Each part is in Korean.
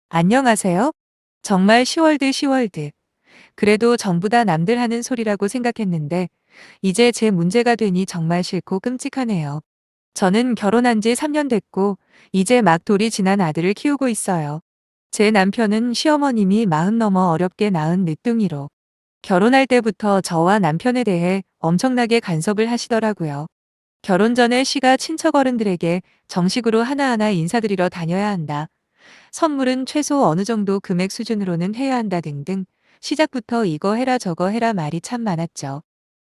안녕하세요. 정말 시월드. 그래도 전부 다 남들 하는 소리라고 생각했는데, 이제 제 문제가 되니 정말 싫고 끔찍하네요. 저는 결혼한 지 3년 됐고, 이제 막 돌이 지난 아들을 키우고 있어요. 제 남편은 시어머님이 40 넘어 어렵게 낳은 늦둥이로, 결혼할 때부터 저와 남편에 대해 엄청나게 간섭을 하시더라고요. 결혼 전에 시가 친척 어른들에게 정식으로 하나하나 인사드리러 다녀야 한다. 선물은 최소 어느 정도 금액 수준으로는 해야 한다 등등 시작부터 이거 해라 저거 해라 말이 참 많았죠.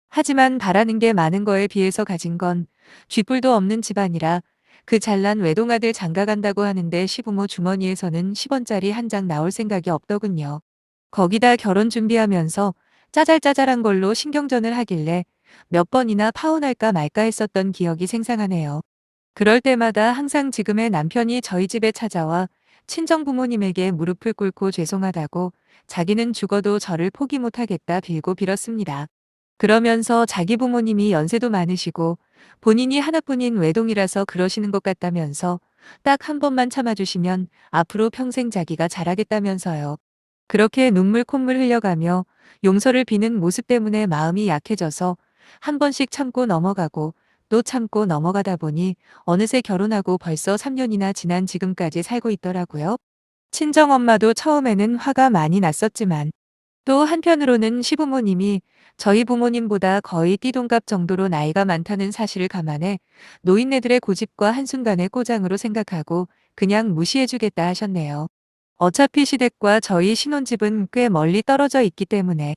하지만 바라는 게 많은 거에 비해서 가진 건 쥐뿔도 없는 집안이라 그 잘난 외동아들 장가간다고 하는데 시부모 주머니에서는 10원짜리 한 장 나올 생각이 없더군요. 거기다 결혼 준비하면서 짜잘짜잘한 걸로 신경전을 하길래 몇 번이나 파혼할까 말까 했었던 기억이 생생하네요. 그럴 때마다 항상 지금의 남편이 저희 집에 찾아와 친정 부모님에게 무릎을 꿇고 죄송하다고 자기는 죽어도 저를 포기 못하겠다 빌고 빌었습니다. 그러면서 자기 부모님이 연세도 많으시고 본인이 하나뿐인 외동이라서 그러시는 것 같다면서 딱 한 번만 참아주시면 앞으로 평생 자기가 잘하겠다면서요. 그렇게 눈물 콧물 흘려가며 용서를 비는 모습 때문에 마음이 약해져서 한 번씩 참고 넘어가고 또 참고 넘어가다 보니 어느새 결혼하고 벌써 3년이나 지난 지금까지 살고 있더라고요. 친정엄마도 처음에는 화가 많이 났었지만 또 한편으로는 시부모님이 저희 부모님보다 거의 띠동갑 정도로 나이가 많다는 사실을 감안해 노인네들의 고집과 한순간의 꼬장으로 생각하고 그냥 무시해주겠다 하셨네요. 어차피 시댁과 저희 신혼집은 꽤 멀리 떨어져 있기 때문에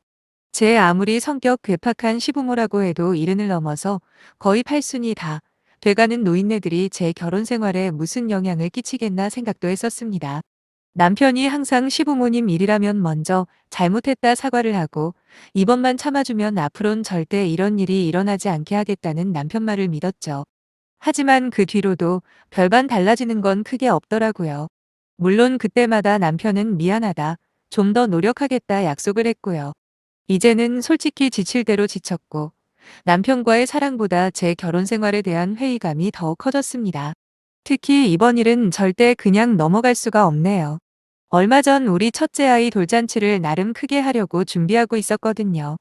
제 아무리 성격 괴팍한 시부모라고 해도 이른을 넘어서 거의 팔순이 다 돼가는 노인네들이 제 결혼 생활에 무슨 영향을 끼치겠나 생각도 했었습니다. 남편이 항상 시부모님 일이라면 먼저 잘못했다 사과를 하고 이번만 참아주면 앞으론 절대 이런 일이 일어나지 않게 하겠다는 남편 말을 믿었죠. 하지만 그 뒤로도 별반 달라지는 건 크게 없더라고요. 물론 그때마다 남편은 미안하다, 좀 더 노력하겠다 약속을 했고요. 이제는 솔직히 지칠 대로 지쳤고 남편과의 사랑보다 제 결혼 생활에 대한 회의감이 더욱 커졌습니다. 특히 이번 일은 절대 그냥 넘어갈 수가 없네요. 얼마 전 우리 첫째 아이 돌잔치를 나름 크게 하려고 준비하고 있었거든요.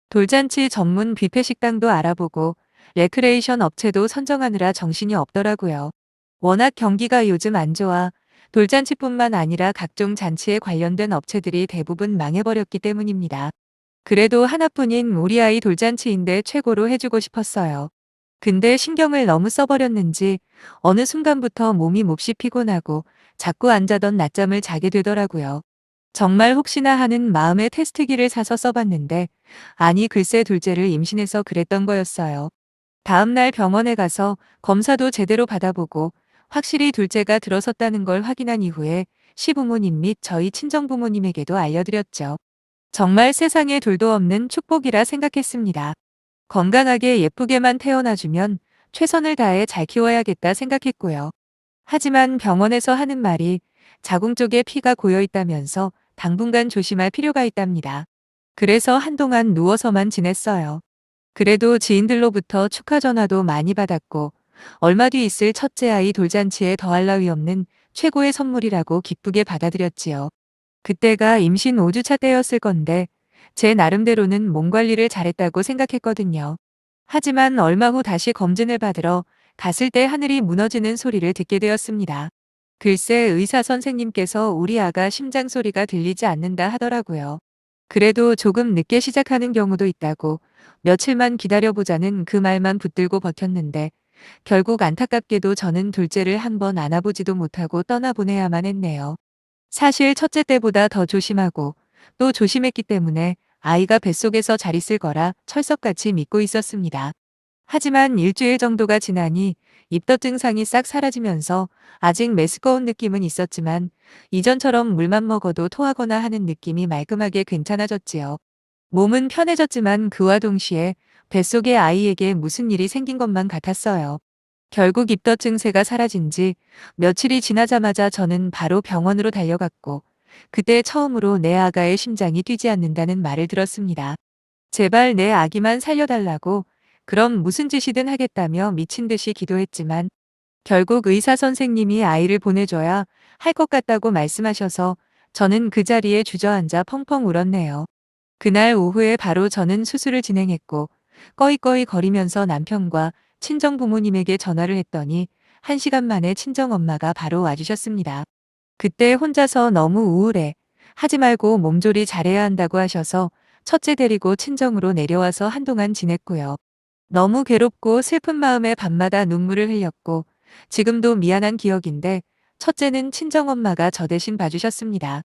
돌잔치 전문 뷔페 식당도 알아보고 레크레이션 업체도 선정하느라 정신이 없더라고요. 워낙 경기가 요즘 안 좋아 돌잔치뿐만 아니라 각종 잔치에 관련된 업체들이 대부분 망해버렸기 때문입니다. 그래도 하나뿐인 우리 아이 돌잔치인데 최고로 해주고 싶었어요. 근데 신경을 너무 써버렸는지 어느 순간부터 몸이 몹시 피곤하고 자꾸 앉아던 낮잠을 자게 되더라고요. 정말 혹시나 하는 마음에 테스트기를 사서 써봤는데 아니 글쎄 둘째를 임신해서 그랬던 거였어요. 다음날 병원에 가서 검사도 제대로 받아보고 확실히 둘째가 들어섰다는 걸 확인한 이후에 시부모님 및 저희 친정부모님에게도 알려드렸죠. 정말 세상에 둘도 없는 축복이라 생각했습니다. 건강하게 예쁘게만 태어나주면 최선을 다해 잘 키워야겠다 생각했고요. 하지만 병원에서 하는 말이 자궁 쪽에 피가 고여 있다면서 당분간 조심할 필요가 있답니다. 그래서 한동안 누워서만 지냈어요. 그래도 지인들로부터 축하 전화도 많이 받았고 얼마 뒤 있을 첫째 아이 돌잔치에 더할 나위 없는 최고의 선물이라고 기쁘게 받아들였지요. 그때가 임신 5주차 때였을 건데 제 나름대로는 몸 관리를 잘했다고 생각했거든요. 하지만 얼마 후 다시 검진을 받으러 갔을 때 하늘이 무너지는 소리를 듣게 되었습니다. 글쎄 의사 선생님께서 우리 아가 심장 소리가 들리지 않는다 하더라고요. 그래도 조금 늦게 시작하는 경우도 있다고 며칠만 기다려보자는 그 말만 붙들고 버텼는데 결국 안타깝게도 저는 둘째를 한 번 안아보지도 못하고 떠나보내야만 했네요. 사실 첫째 때보다 더 조심하고 또 조심했기 때문에 아이가 뱃속에서 잘 있을 거라 철석같이 믿고 있었습니다. 하지만 일주일 정도가 지나니 입덧 증상이 싹 사라지면서 아직 메스꺼운 느낌은 있었지만 이전처럼 물만 먹어도 토하거나 하는 느낌이 말끔하게 괜찮아졌지요. 몸은 편해졌지만 그와 동시에 뱃속의 아이에게 무슨 일이 생긴 것만 같았어요. 결국 입덧 증세가 사라진 지 며칠이 지나자마자 저는 바로 병원으로 달려갔고 그때 처음으로 내 아가의 심장이 뛰지 않는다는 말을 들었습니다. 제발 내 아기만 살려달라고 그럼 무슨 짓이든 하겠다며 미친 듯이 기도했지만 결국 의사 선생님이 아이를 보내줘야 할 것 같다고 말씀하셔서 저는 그 자리에 주저앉아 펑펑 울었네요. 그날 오후에 바로 저는 수술을 진행했고 꺼이꺼이 거리면서 남편과 친정 부모님에게 전화를 했더니 1시간 만에 친정엄마가 바로 와주셨습니다. 그때 혼자서 너무 우울해. 하지 말고 몸조리 잘해야 한다고 하셔서 첫째 데리고 친정으로 내려와서 한동안 지냈고요. 너무 괴롭고 슬픈 마음에 밤마다 눈물을 흘렸고 지금도 미안한 기억인데 첫째는 친정엄마가 저 대신 봐주셨습니다.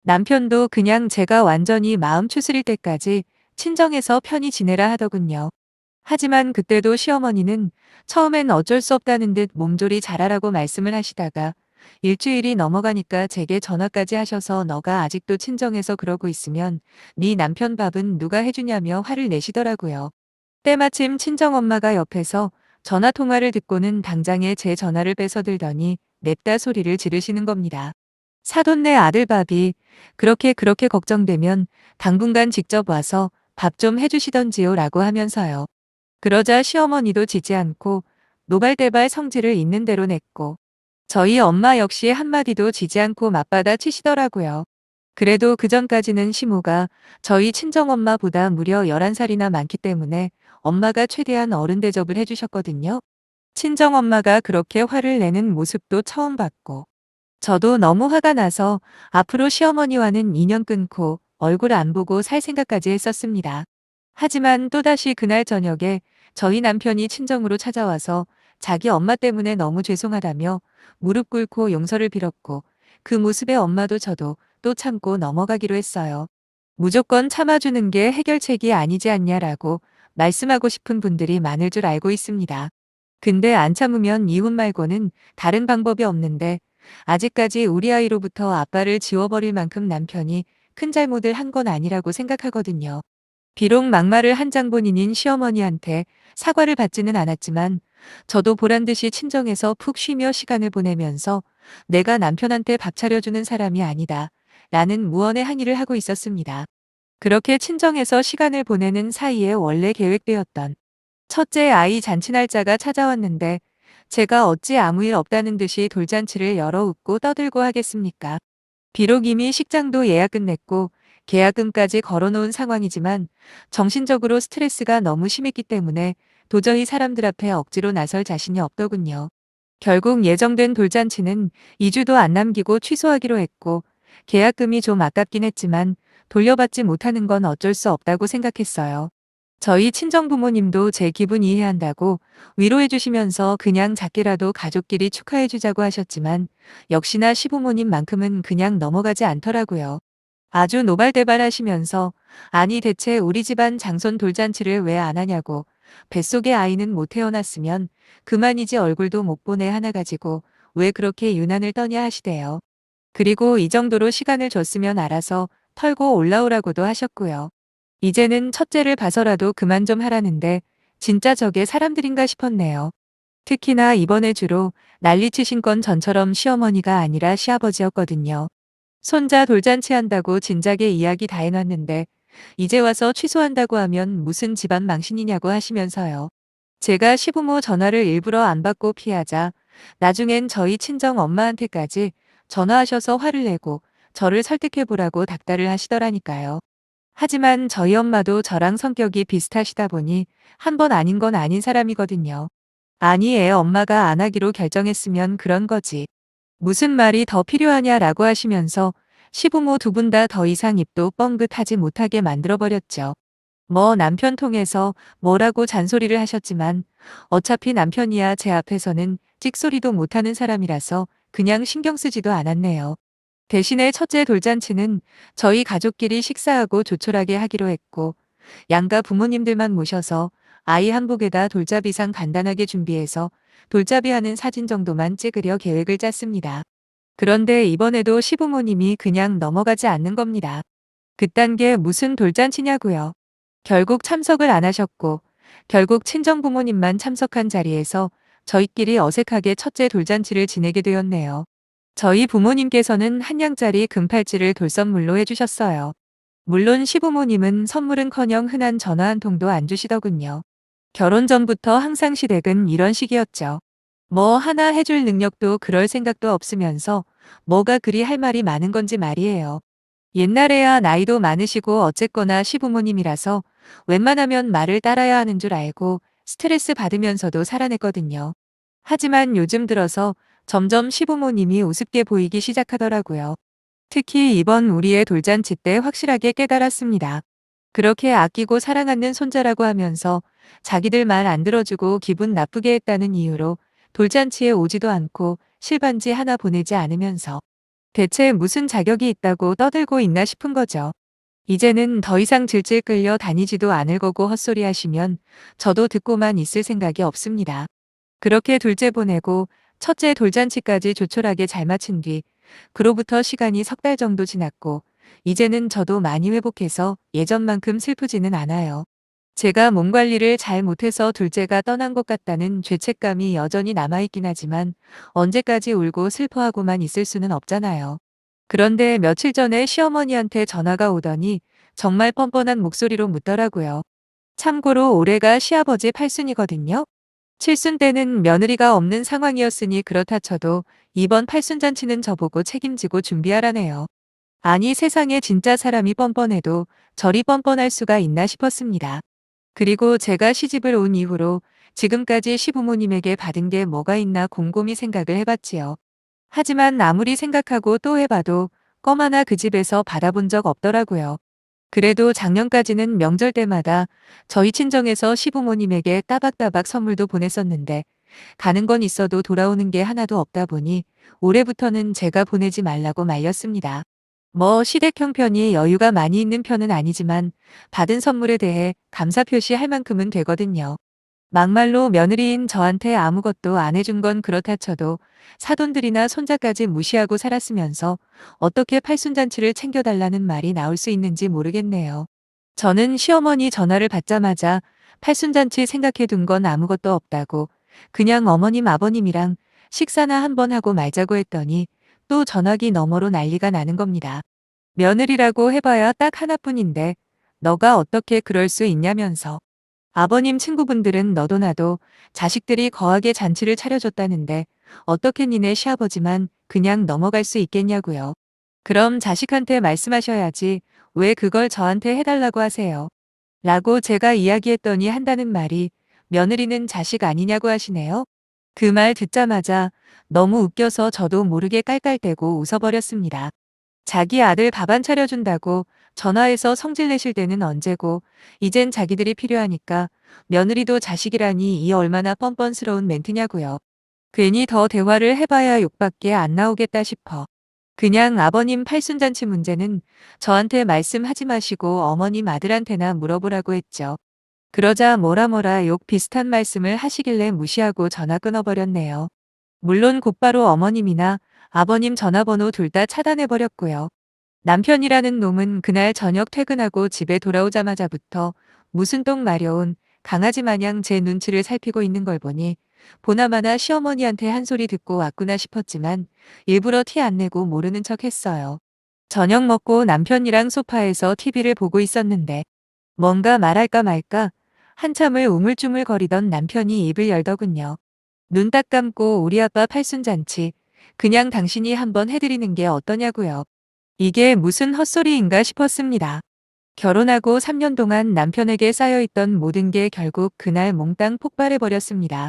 남편도 그냥 제가 완전히 마음 추스릴 때까지 친정에서 편히 지내라 하더군요. 하지만 그때도 시어머니는 처음엔 어쩔 수 없다는 듯 몸조리 잘하라고 말씀을 하시다가 일주일이 넘어가니까 제게 전화까지 하셔서 너가 아직도 친정에서 그러고 있으면 네 남편 밥은 누가 해주냐며 화를 내시더라고요. 때마침 친정엄마가 옆에서 전화 통화를 듣고는 당장에 제 전화를 뺏어들더니 냅다 소리를 지르시는 겁니다. 사돈네 아들밥이 그렇게 걱정되면 당분간 직접 와서 밥 좀 해주시던지요 라고 하면서요. 그러자 시어머니도 지지 않고 노발대발 성질을 있는 대로 냈고 저희 엄마 역시 한마디도 지지 않고 맞받아 치시더라고요. 그래도 그전까지는 시모가 저희 친정엄마보다 무려 11살이나 많기 때문에 엄마가 최대한 어른 대접을 해주셨거든요. 친정엄마가 그렇게 화를 내는 모습도 처음 봤고 저도 너무 화가 나서 앞으로 시어머니와는 인연 끊고 얼굴 안 보고 살 생각까지 했었습니다. 하지만 또다시 그날 저녁에 저희 남편이 친정으로 찾아와서 자기 엄마 때문에 너무 죄송하다며 무릎 꿇고 용서를 빌었고 그 모습에 엄마도 저도 또 참고 넘어가기로 했어요. 무조건 참아주는 게 해결책이 아니지 않냐라고 말씀하고 싶은 분들이 많을 줄 알고 있습니다. 근데 안 참으면 이혼 말고는 다른 방법이 없는데 아직까지 우리 아이로부터 아빠를 지워버릴 만큼 남편이 큰 잘못을 한 건 아니라고 생각하거든요. 비록 막말을 한 장본인인 시어머니한테 사과를 받지는 않았지만 저도 보란듯이 친정에서 푹 쉬며 시간을 보내면서 내가 남편한테 밥 차려주는 사람이 아니다 라는 무언의 항의를 하고 있었습니다. 그렇게 친정에서 시간을 보내는 사이에 원래 계획되었던 첫째 아이 잔치 날짜가 찾아왔는데 제가 어찌 아무 일 없다는 듯이 돌잔치를 열어 웃고 떠들고 하겠습니까? 비록 이미 식장도 예약 끝냈고 계약금까지 걸어놓은 상황이지만 정신적으로 스트레스가 너무 심했기 때문에 도저히 사람들 앞에 억지로 나설 자신이 없더군요. 결국 예정된 돌잔치는 2주도 안 남기고 취소하기로 했고 계약금이 좀 아깝긴 했지만 돌려받지 못하는 건 어쩔 수 없다고 생각했어요. 저희 친정 부모님도 제 기분 이해한다고 위로해 주시면서 그냥 작게라도 가족끼리 축하해 주자고 하셨지만 역시나 시부모님만큼은 그냥 넘어가지 않더라고요. 아주 노발대발하시면서 아니 대체 우리 집안 장손 돌잔치를 왜 안 하냐고 뱃속에 아이는 못 태어났으면 그만이지 얼굴도 못 보내 하나 가지고 왜 그렇게 유난을 떠냐 하시대요. 그리고 이 정도로 시간을 줬으면 알아서 털고 올라오라고도 하셨고요. 이제는 첫째를 봐서라도 그만 좀 하라는데 진짜 저게 사람들인가 싶었네요. 특히나 이번에 주로 난리치신 건 전처럼 시어머니가 아니라 시아버지였거든요. 손자 돌잔치 한다고 진작에 이야기 다 해놨는데 이제 와서 취소한다고 하면 무슨 집안 망신이냐고 하시면서요. 제가 시부모 전화를 일부러 안 받고 피하자 나중엔 저희 친정 엄마한테까지 전화하셔서 화를 내고 저를 설득해보라고 닥달을 하시더라니까요. 하지만 저희 엄마도 저랑 성격이 비슷하시다 보니 한 번 아닌 건 아닌 사람이거든요. 아니 애 엄마가 안 하기로 결정했으면 그런 거지. 무슨 말이 더 필요하냐라고 하시면서 시부모 두 분 다 더 이상 입도 뻥긋하지 못하게 만들어버렸죠. 뭐 남편 통해서 뭐라고 잔소리를 하셨지만 어차피 남편이야 제 앞에서는 찍소리도 못하는 사람이라서 그냥 신경 쓰지도 않았네요. 대신에 첫째 돌잔치는 저희 가족끼리 식사하고 조촐하게 하기로 했고 양가 부모님들만 모셔서 아이 한복에다 돌잡이상 간단하게 준비해서 돌잡이하는 사진 정도만 찍으려 계획을 짰습니다. 그런데 이번에도 시부모님이 그냥 넘어가지 않는 겁니다. 그딴 게 무슨 돌잔치냐고요. 결국 참석을 안 하셨고 결국 친정 부모님만 참석한 자리에서 저희끼리 어색하게 첫째 돌잔치를 지내게 되었네요. 저희 부모님께서는 한 냥짜리 금팔찌를 돌선물로 해주셨어요. 물론 시부모님은 선물은커녕 흔한 전화 한 통도 안 주시더군요. 결혼 전부터 항상 시댁은 이런 식이었죠. 뭐 하나 해줄 능력도 그럴 생각도 없으면서 뭐가 그리 할 말이 많은 건지 말이에요. 옛날에야 나이도 많으시고 어쨌거나 시부모님이라서 웬만하면 말을 따라야 하는 줄 알고 스트레스 받으면서도 살아냈거든요. 하지만 요즘 들어서 점점 시부모님이 우습게 보이기 시작하더라고요. 특히 이번 우리의 돌잔치 때 확실하게 깨달았습니다. 그렇게 아끼고 사랑하는 손자라고 하면서 자기들 말 안 들어주고 기분 나쁘게 했다는 이유로 돌잔치에 오지도 않고 실반지 하나 보내지 않으면서 대체 무슨 자격이 있다고 떠들고 있나 싶은 거죠. 이제는 더 이상 질질 끌려 다니지도 않을 거고 헛소리 하시면 저도 듣고만 있을 생각이 없습니다. 그렇게 둘째 보내고 첫째 돌잔치까지 조촐하게 잘 마친 뒤 그로부터 시간이 석 달 정도 지났고 이제는 저도 많이 회복해서 예전만큼 슬프지는 않아요. 제가 몸 관리를 잘 못해서 둘째가 떠난 것 같다는 죄책감이 여전히 남아있긴 하지만 언제까지 울고 슬퍼하고만 있을 수는 없잖아요. 그런데 며칠 전에 시어머니한테 전화가 오더니 정말 뻔뻔한 목소리로 묻더라고요. 참고로 올해가 시아버지 팔순이거든요. 칠순 때는 며느리가 없는 상황이었으니 그렇다 쳐도 이번 팔순잔치는 저보고 책임지고 준비하라네요. 아니 세상에 진짜 사람이 뻔뻔해도 저리 뻔뻔할 수가 있나 싶었습니다. 그리고 제가 시집을 온 이후로 지금까지 시부모님에게 받은 게 뭐가 있나 곰곰이 생각을 해봤지요. 하지만 아무리 생각하고 또 해봐도 껌 하나 그 집에서 받아본 적 없더라고요. 그래도 작년까지는 명절 때마다 저희 친정에서 시부모님에게 따박따박 선물도 보냈었는데 가는 건 있어도 돌아오는 게 하나도 없다 보니 올해부터는 제가 보내지 말라고 말렸습니다. 뭐 시댁 형편이 여유가 많이 있는 편은 아니지만 받은 선물에 대해 감사 표시할 만큼은 되거든요. 막말로 며느리인 저한테 아무것도 안 해준 건 그렇다 쳐도 사돈들이나 손자까지 무시하고 살았으면서 어떻게 팔순잔치를 챙겨달라는 말이 나올 수 있는지 모르겠네요. 저는 시어머니 전화를 받자마자 팔순잔치 생각해 둔 건 아무것도 없다고 그냥 어머님 아버님이랑 식사나 한번 하고 말자고 했더니 또 전화기 너머로 난리가 나는 겁니다. 며느리라고 해봐야 딱 하나뿐인데 너가 어떻게 그럴 수 있냐면서. 아버님 친구분들은 너도 나도 자식들이 거하게 잔치를 차려줬다는데 어떻게 니네 시아버지만 그냥 넘어갈 수 있겠냐고요. 그럼 자식한테 말씀하셔야지 왜 그걸 저한테 해달라고 하세요. 라고 제가 이야기했더니 한다는 말이 며느리는 자식 아니냐고 하시네요. 그 말 듣자마자 너무 웃겨서 저도 모르게 깔깔대고 웃어버렸습니다. 자기 아들 밥 안 차려준다고 전화해서 성질 내실 때는 언제고 이젠 자기들이 필요하니까 며느리도 자식이라니 이 얼마나 뻔뻔스러운 멘트냐고요. 괜히 더 대화를 해봐야 욕밖에 안 나오겠다 싶어. 그냥 아버님 팔순잔치 문제는 저한테 말씀하지 마시고 어머님 아들한테나 물어보라고 했죠. 그러자 뭐라 욕 비슷한 말씀을 하시길래 무시하고 전화 끊어버렸네요. 물론 곧바로 어머님이나 아버님 전화번호 둘 다 차단해버렸고요. 남편이라는 놈은 그날 저녁 퇴근하고 집에 돌아오자마자부터 무슨 똥 마려운 강아지 마냥 제 눈치를 살피고 있는 걸 보니 보나마나 시어머니한테 한 소리 듣고 왔구나 싶었지만 일부러 티 안 내고 모르는 척 했어요. 저녁 먹고 남편이랑 소파에서 TV를 보고 있었는데 뭔가 말할까 말까 한참을 우물쭈물거리던 남편이 입을 열더군요. 눈 딱 감고 우리 아빠 팔순잔치 그냥 당신이 한번 해드리는 게 어떠냐고요. 이게 무슨 헛소리인가 싶었습니다. 결혼하고 3년 동안 남편에게 쌓여있던 모든 게 결국 그날 몽땅 폭발해버렸습니다.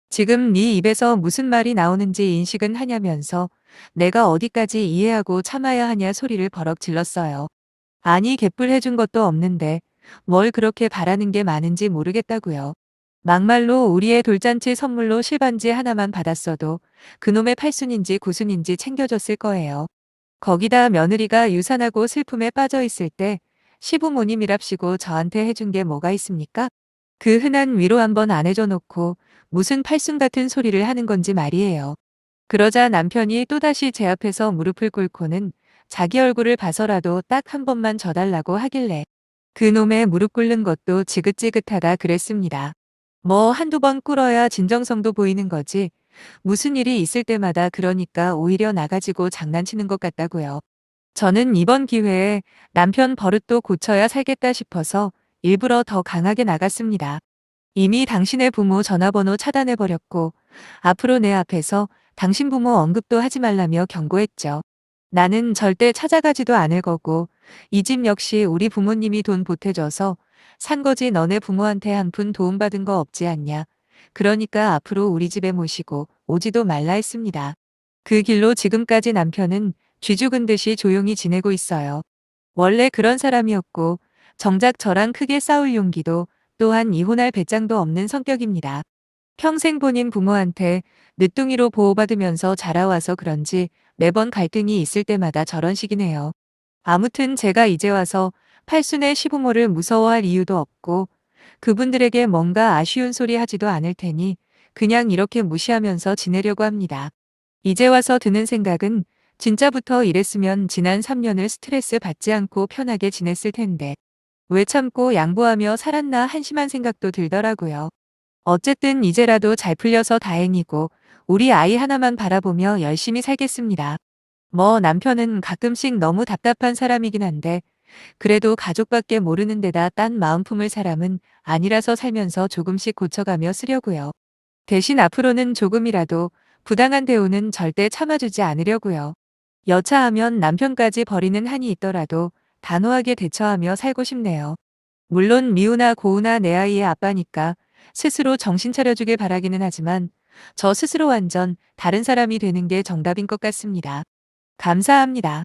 지금 네 입에서 무슨 말이 나오는지 인식은 하냐면서 내가 어디까지 이해하고 참아야 하냐 소리를 버럭 질렀어요. 아니 개뿔 해준 것도 없는데 뭘 그렇게 바라는 게 많은지 모르겠다고요. 막말로 우리의 돌잔치 선물로 실반지 하나만 받았어도 그놈의 팔순인지 구순인지 챙겨줬을 거예요. 거기다 며느리가 유산하고 슬픔에 빠져 있을 때 시부모님이랍시고 저한테 해준 게 뭐가 있습니까? 그 흔한 위로 한번 안 해줘 놓고 무슨 팔순 같은 소리를 하는 건지 말이에요. 그러자 남편이 또다시 제 앞에서 무릎을 꿇고는 자기 얼굴을 봐서라도 딱 한 번만 져달라고 하길래 그놈의 무릎 꿇는 것도 지긋지긋하다 그랬습니다. 뭐 한두 번 꿇어야 진정성도 보이는 거지. 무슨 일이 있을 때마다 그러니까 오히려 나가지고 장난치는 것 같다고요. 저는 이번 기회에 남편 버릇도 고쳐야 살겠다 싶어서 일부러 더 강하게 나갔습니다. 이미 당신의 부모 전화번호 차단해버렸고, 앞으로 내 앞에서 당신 부모 언급도 하지 말라며 경고했죠. 나는 절대 찾아가지도 않을 거고, 이 집 역시 우리 부모님이 돈 보태줘서 산 거지 너네 부모한테 한 푼 도움받은 거 없지 않냐. 그러니까 앞으로 우리 집에 모시고 오지도 말라 했습니다. 그 길로 지금까지 남편은 쥐 죽은 듯이 조용히 지내고 있어요. 원래 그런 사람이었고, 정작 저랑 크게 싸울 용기도 또한 이혼할 배짱도 없는 성격입니다. 평생 본인 부모한테 늦둥이로 보호받으면서 자라와서 그런지 매번 갈등이 있을 때마다 저런 식이네요. 아무튼 제가 이제 와서 팔순의 시부모를 무서워할 이유도 없고 그분들에게 뭔가 아쉬운 소리 하지도 않을 테니 그냥 이렇게 무시하면서 지내려고 합니다. 이제 와서 드는 생각은 진짜부터 이랬으면 지난 3년을 스트레스 받지 않고 편하게 지냈을 텐데 왜 참고 양보하며 살았나 한심한 생각도 들더라고요. 어쨌든 이제라도 잘 풀려서 다행이고 우리 아이 하나만 바라보며 열심히 살겠습니다. 뭐 남편은 가끔씩 너무 답답한 사람이긴 한데 그래도 가족밖에 모르는 데다 딴 마음 품을 사람은 아니라서 살면서 조금씩 고쳐가며 쓰려고요. 대신 앞으로는 조금이라도 부당한 대우는 절대 참아주지 않으려고요. 여차하면 남편까지 버리는 한이 있더라도 단호하게 대처하며 살고 싶네요. 물론 미우나 고우나 내 아이의 아빠니까 스스로 정신 차려주길 바라기는 하지만 저 스스로 완전 다른 사람이 되는 게 정답인 것 같습니다. 감사합니다.